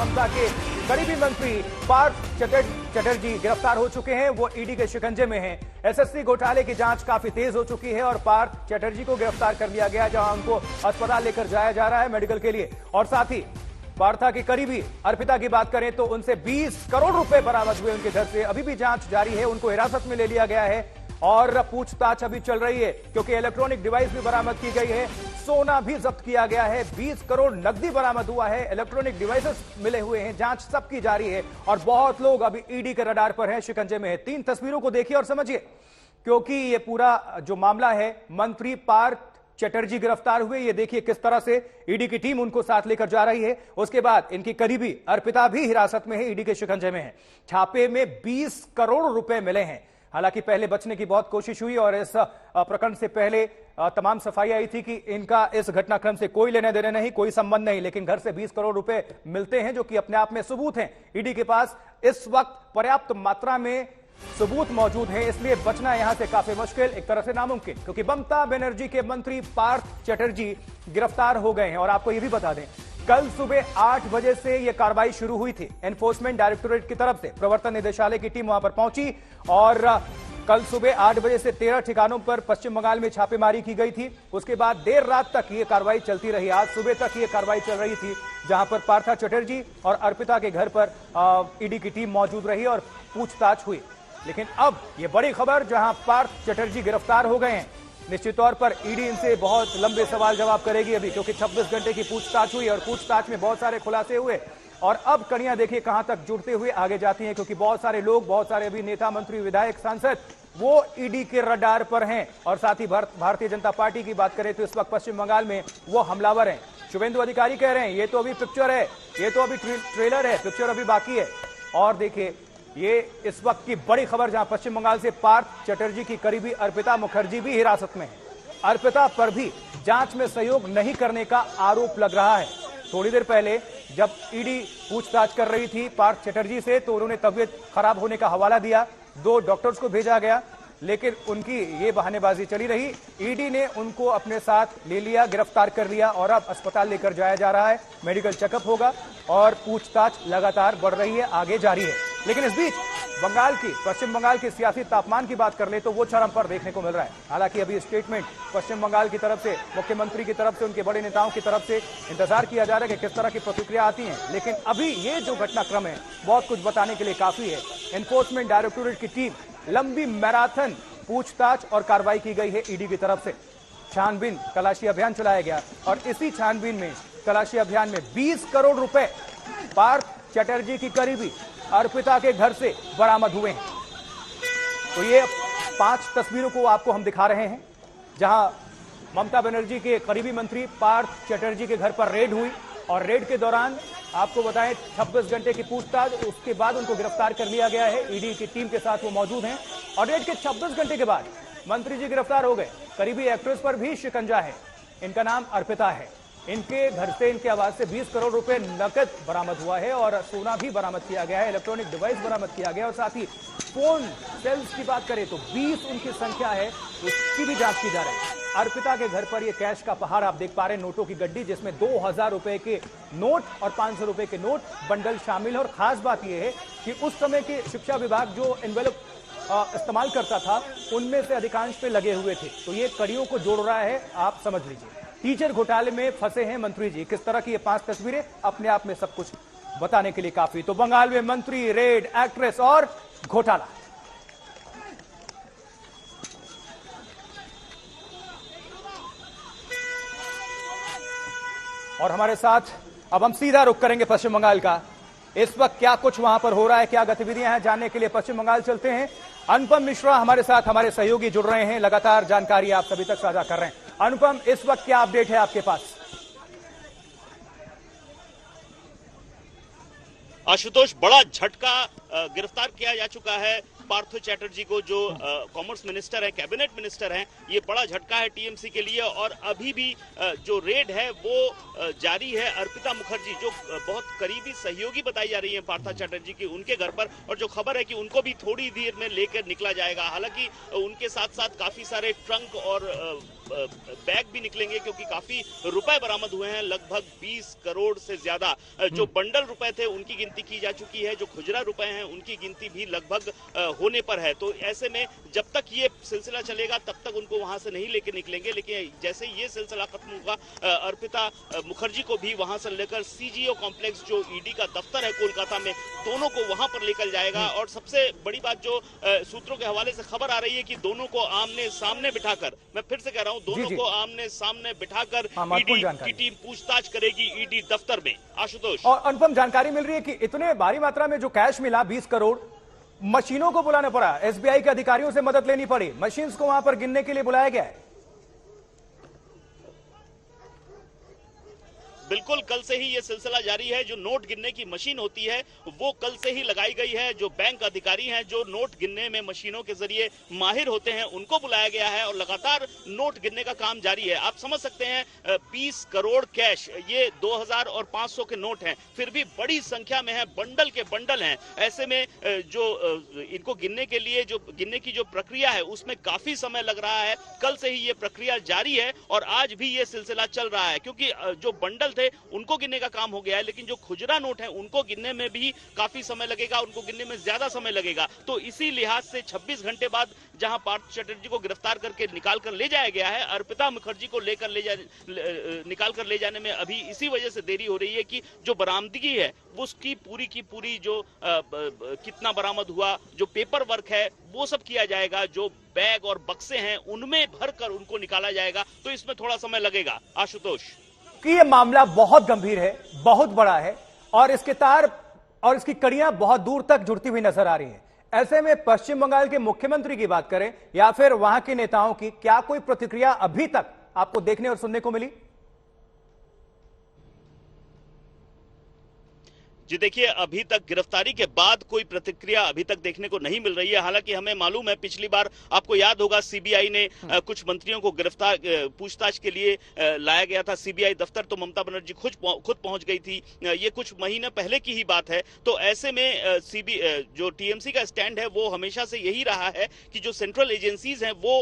ममता के करीबी मंत्री पार्थ चटर्जी गिरफ्तार हो चुके हैं। वो ईडी के शिकंजे में हैं। एसएससी घोटाले की जांच काफी तेज हो चुकी है और पार्थ चटर्जी को गिरफ्तार कर लिया गया, जहां उनको अस्पताल लेकर जाया जा रहा है मेडिकल के लिए। और साथ ही पार्था के करीबी अर्पिता की बात करें तो उनसे 20 करोड़ रुपए बरामद हुए उनके घर से। अभी भी जांच जारी है, उनको हिरासत में ले लिया गया है और पूछताछ अभी चल रही है, क्योंकि इलेक्ट्रॉनिक डिवाइस भी बरामद की गई है, सोना भी जब्त किया गया है, 20 करोड़ नकदी बरामद हुआ है, इलेक्ट्रॉनिक डिवाइसेस मिले हुए हैं, जांच सबकी जारी है और बहुत लोग अभी ईडी के रडार पर हैं, शिकंजे में है। 3 तस्वीरों को देखिए और समझिए, क्योंकि ये पूरा जो मामला है, मंत्री पार्थ चटर्जी गिरफ्तार हुए। ये देखिए किस तरह से ईडी की टीम उनको साथ लेकर जा रही है। उसके बाद इनकी करीबी अर्पिता भी हिरासत में है, ईडी के शिकंजे में है। छापे में 20 करोड़ रुपए मिले हैं। हालांकि पहले बचने की बहुत कोशिश हुई और इस प्रकरण से पहले तमाम सफाई आई थी कि इनका इस घटनाक्रम से कोई लेने देने नहीं, कोई संबंध नहीं, लेकिन घर से 20 करोड़ रुपए मिलते हैं, जो कि अपने आप में सबूत हैं। ईडी के पास इस वक्त पर्याप्त मात्रा में सबूत मौजूद है, इसलिए बचना यहां से काफी मुश्किल, एक तरह से नामुमकिन, क्योंकि ममता बनर्जी के मंत्री पार्थ चटर्जी गिरफ्तार हो गए हैं। और आपको यह भी बता दें, कल सुबह 8 बजे से यह कार्रवाई शुरू हुई थी। एनफोर्समेंट डायरेक्टोरेट की तरफ से प्रवर्तन निदेशालय की टीम वहां पर पहुंची और कल सुबह 8 बजे से 13 ठिकानों पर पश्चिम बंगाल में छापेमारी की गई थी। उसके बाद देर रात तक यह कार्रवाई चलती रही। आज सुबह तक यह कार्रवाई चल रही थी, जहां पर पार्था चटर्जी और अर्पिता के घर पर ईडी की टीम मौजूद रही और पूछताछ हुई। लेकिन अब यह बड़ी खबर, जहां पार्थ चटर्जी गिरफ्तार हो गए हैं, निश्चित तौर पर ईडी इनसे बहुत लंबे सवाल जवाब करेगी अभी, क्योंकि 26 घंटे की पूछताछ हुई और पूछताछ में बहुत सारे खुलासे हुए। और अब कड़ियां देखिए कहां तक जुड़ते हुए आगे जाती हैं, क्योंकि बहुत सारे लोग, बहुत सारे अभी नेता, मंत्री, विधायक, सांसद वो ईडी के रडार पर हैं। और साथ ही भारतीय जनता पार्टी की बात करें तो इस वक्त पश्चिम बंगाल में वो हमलावर हैं। शुभेंदु अधिकारी कह रहे हैं ये तो अभी पिक्चर है, ये तो अभी ट्रेलर है, पिक्चर अभी बाकी है। और देखिए ये इस वक्त की बड़ी खबर, जहां पश्चिम बंगाल से पार्थ चटर्जी की करीबी अर्पिता मुखर्जी भी हिरासत में है। अर्पिता पर भी जांच में सहयोग नहीं करने का आरोप लग रहा है। थोड़ी देर पहले जब ईडी पूछताछ कर रही थी पार्थ चटर्जी से, तो उन्होंने तबीयत खराब होने का हवाला दिया, 2 डॉक्टर्स को भेजा गया, लेकिन उनकी ये बहानेबाजी चली रही। ईडी ने उनको अपने साथ ले लिया, गिरफ्तार कर लिया और अब अस्पताल लेकर जाया जा रहा है। मेडिकल चेकअप होगा और पूछताछ लगातार बढ़ रही है, आगे जारी है। लेकिन इस बीच पश्चिम बंगाल के सियासी तापमान की बात कर ले तो वो चरम पर देखने को मिल रहा है। हालांकि अभी स्टेटमेंट पश्चिम बंगाल की तरफ से, मुख्यमंत्री की तरफ से, उनके बड़े नेताओं की तरफ से इंतजार किया जा रहा है कि किस तरह की प्रतिक्रिया आती है। लेकिन अभी ये जो घटनाक्रम है बहुत कुछ बताने के लिए काफी है। एनफोर्समेंट डायरेक्टोरेट की टीम, लंबी मैराथन पूछताछ और कार्रवाई की गई है ईडी की तरफ से। छानबीन, तलाशी अभियान चलाया गया और इसी छानबीन में, तलाशी अभियान में 20 करोड़ रुपए पार्थ चटर्जी की करीबी अर्पिता के घर से बरामद हुए हैं। तो ये 5 तस्वीरों को आपको हम दिखा रहे हैं, जहां ममता बनर्जी के करीबी मंत्री पार्थ चटर्जी के घर पर रेड हुई और रेड के दौरान आपको बताएं 26 घंटे की पूछताछ, उसके बाद उनको गिरफ्तार कर लिया गया है। ईडी की टीम के साथ वो मौजूद हैं और रेड के 26 घंटे के बाद मंत्री जी गिरफ्तार हो गए। करीबी एक्ट्रेस पर भी शिकंजा है, इनका नाम अर्पिता है। इनके घर से, इनके आवाज से 20 करोड़ रुपए नकद बरामद हुआ है और सोना भी बरामद किया गया है, इलेक्ट्रॉनिक डिवाइस बरामद किया गया और साथ ही फोन सेल्स की बात करें तो 20 उनकी संख्या है, उसकी भी जांच की जा रही है। अर्पिता के घर पर यह कैश का पहाड़ आप देख पा रहे हैं, नोटों की गड्डी, जिसमें 2000 रुपए के नोट और 500 रुपए के नोट बंडल शामिल है। और खास बात यह है कि उस समय के शिक्षा विभाग जो एनवेलप इस्तेमाल करता था, उनमें से अधिकांश पे लगे हुए थे। तो ये कड़ियों को जोड़ रहा है, आप समझ लीजिए। टीचर घोटाले में फंसे हैं मंत्री जी, किस तरह की ये 5 तस्वीरें अपने आप में सब कुछ बताने के लिए काफी। तो बंगाल में मंत्री, रेड, एक्ट्रेस और घोटाला। और हमारे साथ अब हम सीधा रुख करेंगे पश्चिम बंगाल का। इस वक्त क्या कुछ वहां पर हो रहा है, क्या गतिविधियां हैं, जानने के लिए पश्चिम बंगाल चलते हैं। अनुपम मिश्रा हमारे साथ, हमारे सहयोगी जुड़ रहे हैं, लगातार जानकारी आप सभी तक साझा कर रहे हैं। अनुपम, इस वक्त क्या अपडेट है आपके पास? आशुतोष, बड़ा झटका गिरफ्तार किया जा चुका है पार्थ चैटर्जी को, जो कॉमर्स मिनिस्टर है, कैबिनेट मिनिस्टर हैं, ये बड़ा झटका है टीएमसी के लिए। और अभी भी जो रेड है वो जारी है। अर्पिता मुखर्जी जो बहुत करीबी सहयोगी बताई जा रही है पार्थ चैटर्जी की, उनके घर पर, और जो खबर है कि उनको भी थोड़ी देर में लेकर निकला जाएगा। हालांकि उनके साथ साथ काफी सारे ट्रंक और बैग भी निकलेंगे, क्योंकि काफी रुपए बरामद हुए हैं। लगभग 20 करोड़ से ज्यादा जो बंडल रुपए थे उनकी गिनती की जा चुकी है। जो खुजरा रुपए हैं उनकी गिनती भी लगभग होने पर है। तो ऐसे में जब तक ये सिलसिला चलेगा तब तक उनको वहां से नहीं लेकर निकलेंगे, लेकिन जैसे ये सिलसिला खत्म होगा, अर्पिता मुखर्जी को भी वहां से लेकर सीजीओ कॉम्प्लेक्स, जो ईडी का दफ्तर है कोलकाता में, दोनों को वहां पर लेकर जाएगा। और सबसे बड़ी बात जो सूत्रों के हवाले से खबर आ रही है कि दोनों को आमने सामने बिठाकर, मैं फिर से कह रहा हूं, दोनों को आमने सामने बिठाकर ईडी की टीम पूछताछ करेगी ईडी दफ्तर में। आशुतोष, और अनुपम जानकारी मिल रही है कि इतने भारी मात्रा में जो कैश मिला 20 करोड़, मशीनों को बुलाना पड़ा, एसबीआई के अधिकारियों से मदद लेनी पड़ी, मशीन्स को वहां पर गिनने के लिए बुलाया गया है। बिल्कुल, कल से ही ये सिलसिला जारी है। जो नोट गिनने की मशीन होती है वो कल से ही लगाई गई है। जो बैंक अधिकारी हैं, जो नोट गिनने में मशीनों के जरिए माहिर होते हैं, उनको बुलाया गया है और लगातार नोट गिनने का काम जारी है। आप समझ सकते हैं, 20 करोड़ कैश, ये 2000 और 500 के नोट हैं, फिर भी बड़ी संख्या में है, बंडल के बंडल हैं। ऐसे में जो इनको गिनने के लिए जो गिनने की जो प्रक्रिया है उसमें काफी समय लग रहा है। कल से ही ये प्रक्रिया जारी है और आज भी ये सिलसिला चल रहा है, क्योंकि जो बंडल थे उनको गिनने का काम हो गया है, लेकिन जो खुजरा नोट है उनको गिनने में भी काफी समय लगेगा, उनको गिनने में ज्यादा समय लगेगा। तो इसी लिहाज से 26 घंटे बाद जहां पार्थ चैटर्जी को गिरफ्तार करके निकाल कर ले जाया गया है, अर्पिता मुखर्जी को निकाल कर ले जाने में अभी इसी वजह से देरी हो रही है कि जो बरामदगी है उसकी पूरी की पूरी जो कितना बरामद हुआ, जो पेपर वर्क है वो सब किया जाएगा, जो बैग और बक्से हैं उनमें भरकर उनको निकाला जाएगा। तो इसमें थोड़ा समय लगेगा। आशुतोष, कि ये मामला बहुत गंभीर है, बहुत बड़ा है और इसके तार और इसकी कड़ियां बहुत दूर तक जुड़ती हुई नजर आ रही हैं। ऐसे में पश्चिम बंगाल के मुख्यमंत्री की बात करें या फिर वहां के नेताओं की, क्या कोई प्रतिक्रिया अभी तक आपको देखने और सुनने को मिली? जी देखिए, अभी तक गिरफ्तारी के बाद कोई प्रतिक्रिया अभी तक देखने को नहीं मिल रही है। हालांकि हमें मालूम है, पिछली बार आपको याद होगा सीबीआई ने कुछ मंत्रियों को गिरफ्तार पूछताछ के लिए लाया गया था सीबीआई दफ्तर, तो ममता बनर्जी खुद पहुंच गई थी। ये कुछ महीने पहले की ही बात है। तो ऐसे में जो टीएमसी का स्टैंड है वो हमेशा से यही रहा है कि जो सेंट्रल एजेंसीज हैं वो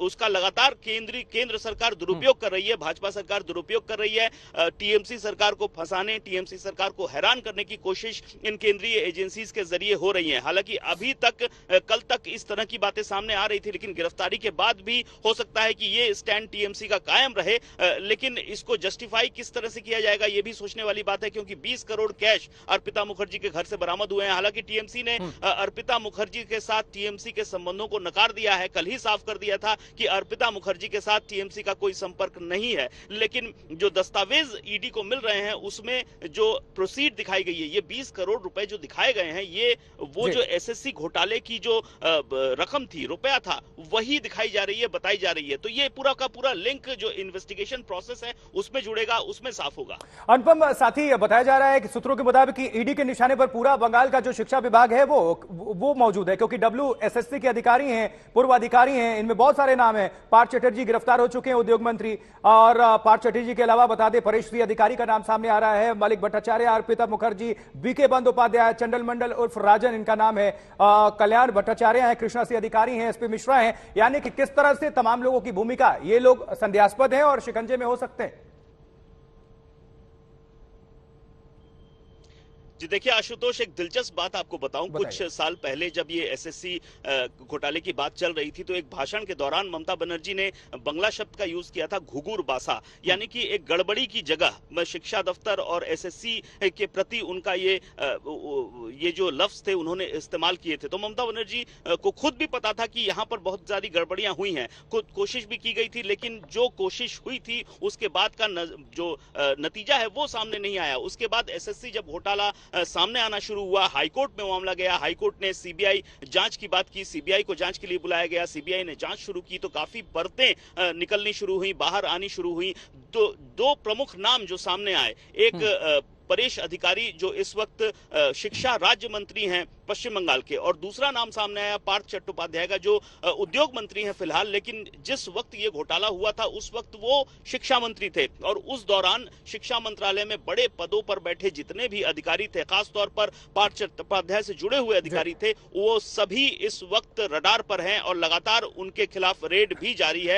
उसका लगातार केंद्र सरकार दुरुपयोग कर रही है, भाजपा सरकार दुरुपयोग कर रही है। टीएमसी सरकार को फंसाने, टीएमसी सरकार को हैरान करने की कोशिश इन केंद्रीय एजेंसीज के जरिए हो रही है। हालांकि अभी तक, कल तक इस तरह की बातें सामने आ रही थी, लेकिन गिरफ्तारी के बाद भी हो सकता है कि ये स्टैंड टीएमसी का कायम रहे। लेकिन इसको जस्टिफाई किस तरह से किया जाएगा ये भी सोचने वाली बात है, क्योंकि 20 करोड़ कैश अर्पिता मुखर्जी के घर से बरामद हुए हैं। हालांकि टीएमसी ने अर्पिता मुखर्जी के साथ टीएमसी के संबंधों को नकार दिया है, कल ही साफ कर दिया था कि अर्पिता मुखर्जी के साथ टीएमसी का कोई संपर्क नहीं है। लेकिन जो दस्तावेज ईडी को मिल रहे हैं उसमें जो प्रोसीड दिखाई गई है, ये 20 करोड़ रुपए जो दिखाए गए हैं, ये वो जो एसएससी घोटाले की जो रकम थी, रुपया था, वही दिखाई जा रही है, बताई जा रही है। तो ये पूरा का पूरा लिंक जो इन्वेस्टिगेशन प्रोसेस है उसमें जुड़ेगा, उसमें साफ होगा। अनुपम, साथ ही बताया जा रहा है कि सूत्रों के मुताबिक ईडी के निशाने पर पूरा बंगाल का जो शिक्षा विभाग है वो मौजूद है, क्योंकि WSSC के अधिकारी हैं, पूर्व अधिकारी हैं, इनमें बहुत सारे नाम हैं। पार्थ चैटर्जी गिरफ्तार हो चुके हैं, उद्योग मंत्री, और पार्थ चैटर्जी के अलावा बता दें परेश अधिकारी का नाम सामने आ रहा है, मलिक भट्टाचार्य, अर्पिता मुखर्जी, बीके बंदोपाध्याय, चंडल मंडल उर्फ राजन इनका नाम है, कल्याण भट्टाचार्य हैं, कृष्णा सिंह अधिकारी हैं, SP मिश्रा हैं। यानी कि किस तरह से तमाम लोगों की भूमिका, ये लोग संदेहास्पद हैं और शिकंजे में हो सकते हैं। जी देखिए आशुतोष, एक दिलचस्प बात आपको बताऊं, कुछ साल पहले जब ये एसएससी घोटाले की बात चल रही थी तो एक भाषण के दौरान ममता बनर्जी ने बंगला शब्द का यूज किया था, घुघुर बासा, यानी कि एक गड़बड़ी की जगह शिक्षा दफ्तर और एसएससी के प्रति उनका ये जो लफ्ज थे उन्होंने इस्तेमाल किए थे। तो ममता बनर्जी को खुद भी पता था कि यहाँ पर बहुत सारी गड़बड़ियां हुई हैं, खुद कोशिश भी की गई थी, लेकिन जो कोशिश हुई थी उसके बाद का जो नतीजा है वो सामने नहीं आया। उसके बाद एसएससी जब घोटाला सामने आना शुरू हुआ, हाईकोर्ट में मामला गया, हाईकोर्ट ने सीबीआई जांच की बात की, सीबीआई को जांच के लिए बुलाया गया, सीबीआई ने जांच शुरू की, तो काफी परतें निकलनी शुरू हुई, बाहर आनी शुरू हुई। दो प्रमुख नाम जो सामने आए, एक परेश अधिकारी जो इस वक्त शिक्षा राज्य मंत्री हैं पश्चिम बंगाल के, और दूसरा नाम सामने आया पार्थ चट्टोपाध्याय का जो उद्योग मंत्री हैं फिलहाल, लेकिन जिस वक्त ये घोटाला हुआ था उस वक्त वो शिक्षा मंत्री थे और उस दौरान शिक्षा मंत्रालय में बड़े पदों पर बैठे जितने भी अधिकारी थे, खासतौर पर पार्थ चट्टोपाध्याय से जुड़े हुए अधिकारी थे, वो सभी इस वक्त रडार पर हैं और लगातार उनके खिलाफ रेड भी जारी है।